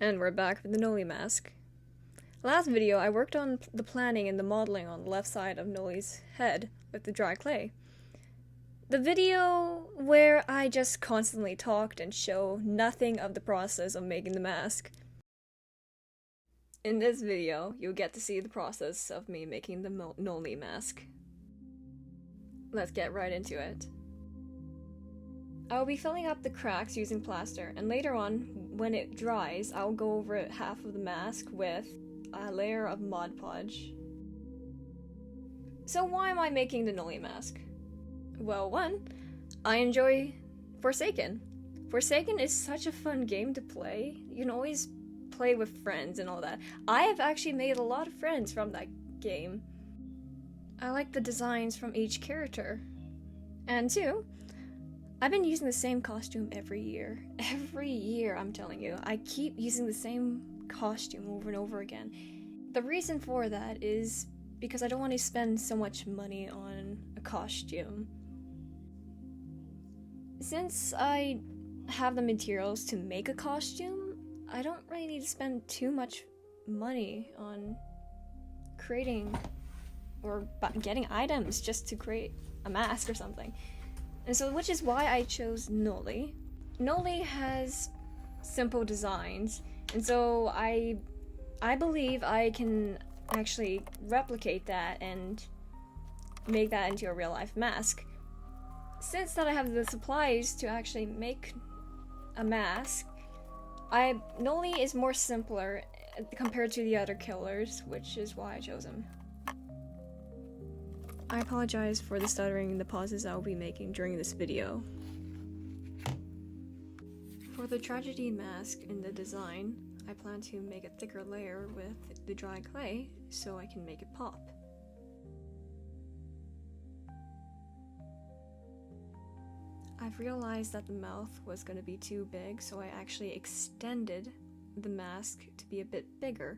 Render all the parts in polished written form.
And we're back with the Noli mask. Last video, I worked on the planning and the modeling on the left side of Noli's head with the dry clay. The video where I just constantly talked and show nothing of the process of making the mask. In this video, you'll get to see the process of me making the Noli mask. Let's get right into it. I'll be filling up the cracks using plaster, and later on, when it dries, I'll go over half of the mask with a layer of Mod Podge. So why am I making the Noli mask? Well, one, I enjoy Forsaken. Forsaken is such a fun game to play. You can always play with friends and all that. I have actually made a lot of friends from that game. I like the designs from each character. And two, I've been using the same costume every year. Every year, I'm telling you. I keep using the same costume over and over again. The reason for that is because I don't want to spend so much money on a costume. Since I have the materials to make a costume, I don't really need to spend too much money on creating or getting items just to create a mask or something. And so, which is why I chose Noli. Noli has simple designs, and so I believe I can actually replicate that and make that into a real-life mask. Since that I have the supplies to actually make a mask, Noli is more simpler compared to the other killers, which is why I chose him. I apologize for the stuttering and the pauses I will be making during this video. For the tragedy mask in the design, I plan to make a thicker layer with the dry clay so I can make it pop. I've realized that the mouth was going to be too big, so I actually extended the mask to be a bit bigger.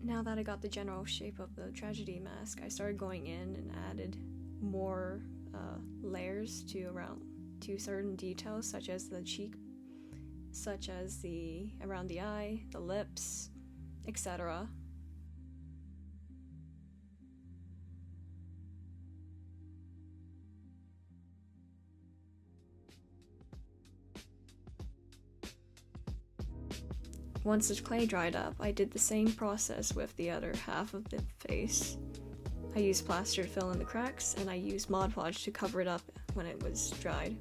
Now that I got the general shape of the tragedy mask, I started going in and added more layers to certain details, such as the cheek, such as around the eye, the lips, etc. Once the clay dried up, I did the same process with the other half of the face. I used plaster to fill in the cracks, and I used Mod Podge to cover it up when it was dried.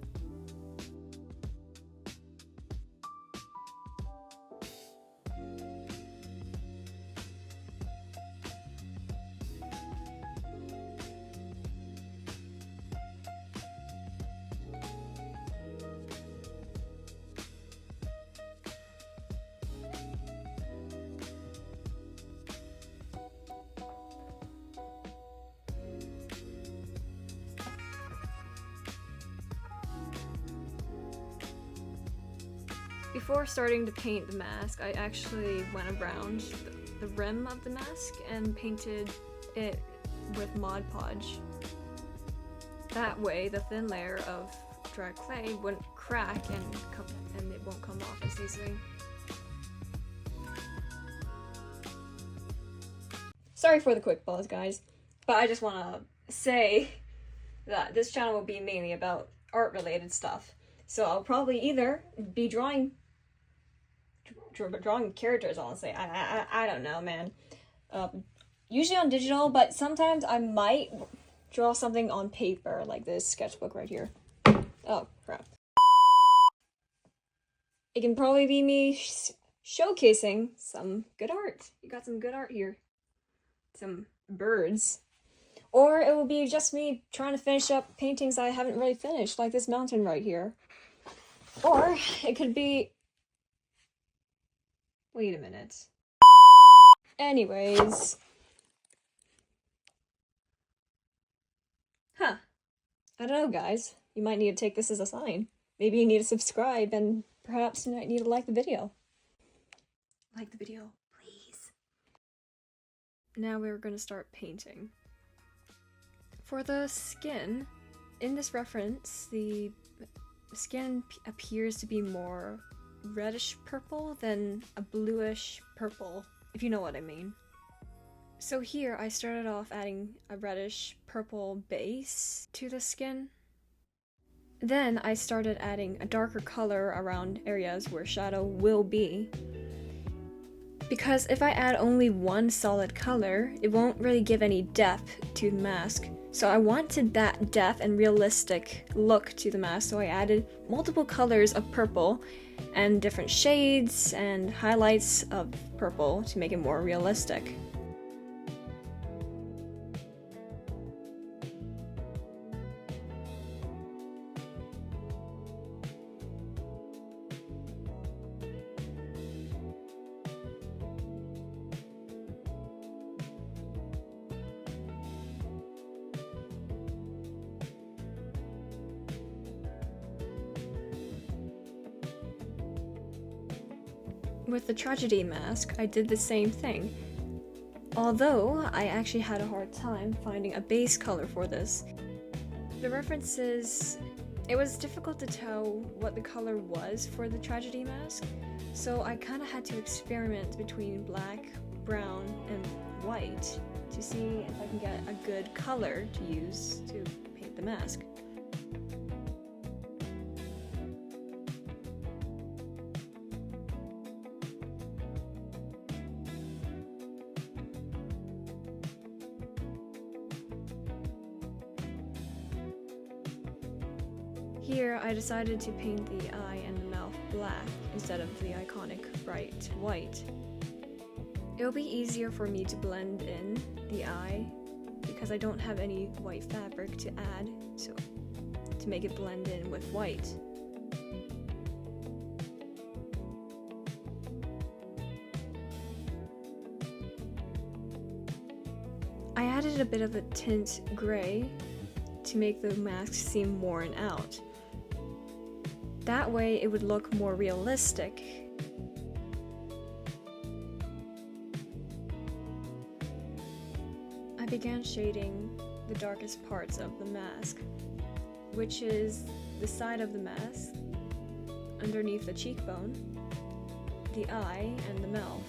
Before starting to paint the mask, I actually went around the rim of the mask and painted it with Mod Podge. That way, the thin layer of dry clay wouldn't crack and it won't come off as easily. Sorry for the quick pause, guys, but I just want to say that this channel will be mainly about art-related stuff. So I'll probably either be drawing characters, honestly. I don't know, man. Usually on digital, but sometimes I might draw something on paper, like this sketchbook right here. Oh, crap. It can probably be me showcasing some good art. You got some good art here. Some birds. Or it will be just me trying to finish up paintings I haven't really finished, like this mountain right here. Or it could be... Wait a minute. Anyways. Huh. I don't know, guys. You might need to take this as a sign. Maybe you need to subscribe, and perhaps you might need to like the video. Like the video, please. Now we're going to start painting. For the skin, in this reference, the skin appears to be more reddish purple than a bluish purple, if you know what I mean. So here I started off adding a reddish purple base to the skin. Then I started adding a darker color around areas where shadow will be. Because if I add only one solid color, it won't really give any depth to the mask. So I wanted that depth and realistic look to the mask, so I added multiple colors of purple and different shades and highlights of purple to make it more realistic. With the tragedy mask, I did the same thing. Although, I actually had a hard time finding a base color for this. The references, it was difficult to tell what the color was for the tragedy mask, so I kind of had to experiment between black, brown, and white to see if I can get a good color to use to paint the mask. Here, I decided to paint the eye and the mouth black instead of the iconic bright white. It'll be easier for me to blend in the eye because I don't have any white fabric to add, so to make it blend in with white. I added a bit of a tint gray to make the mask seem worn out. That way it would look more realistic. I began shading the darkest parts of the mask, which is the side of the mask, underneath the cheekbone, the eye, and the mouth.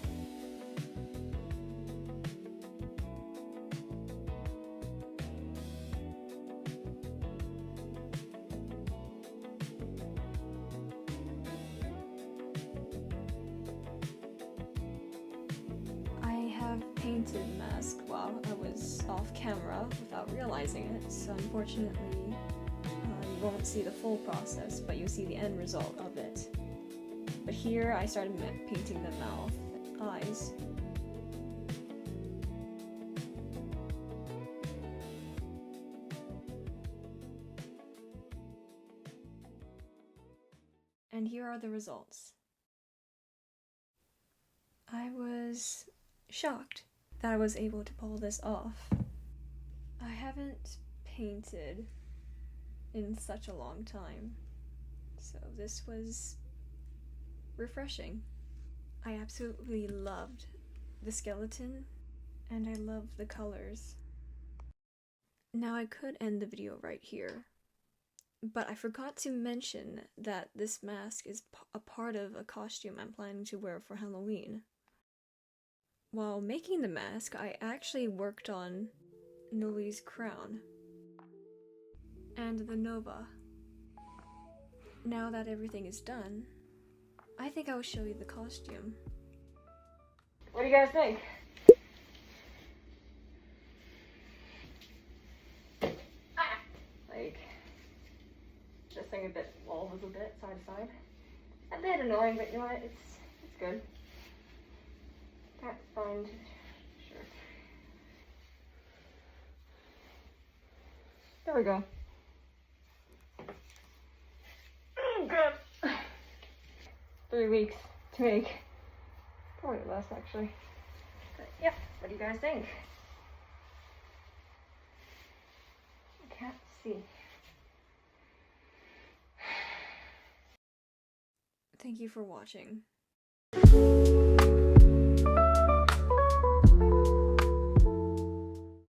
Painted the mask while I was off camera without realizing it, so unfortunately you won't see the full process, but you'll see the end result of it. But here I started painting the mouth and eyes. And here are the results. I was shocked that I was able to pull this off. I haven't painted in such a long time, so this was refreshing. I absolutely loved the skeleton, and I loved the colors. Now I could end the video right here, but I forgot to mention that this mask is a part of a costume I'm planning to wear for Halloween. While making the mask, I actually worked on Noli's crown and the Nova. Now that everything is done, I think I will show you the costume. What do you guys think? Like, this thing a bit wobbles a bit side to side. A bit annoying, but you know what? It's good. Can't find sure. There we go. Oh god. 3 weeks to make. Probably less actually. But yeah, what do you guys think? I can't see. Thank you for watching.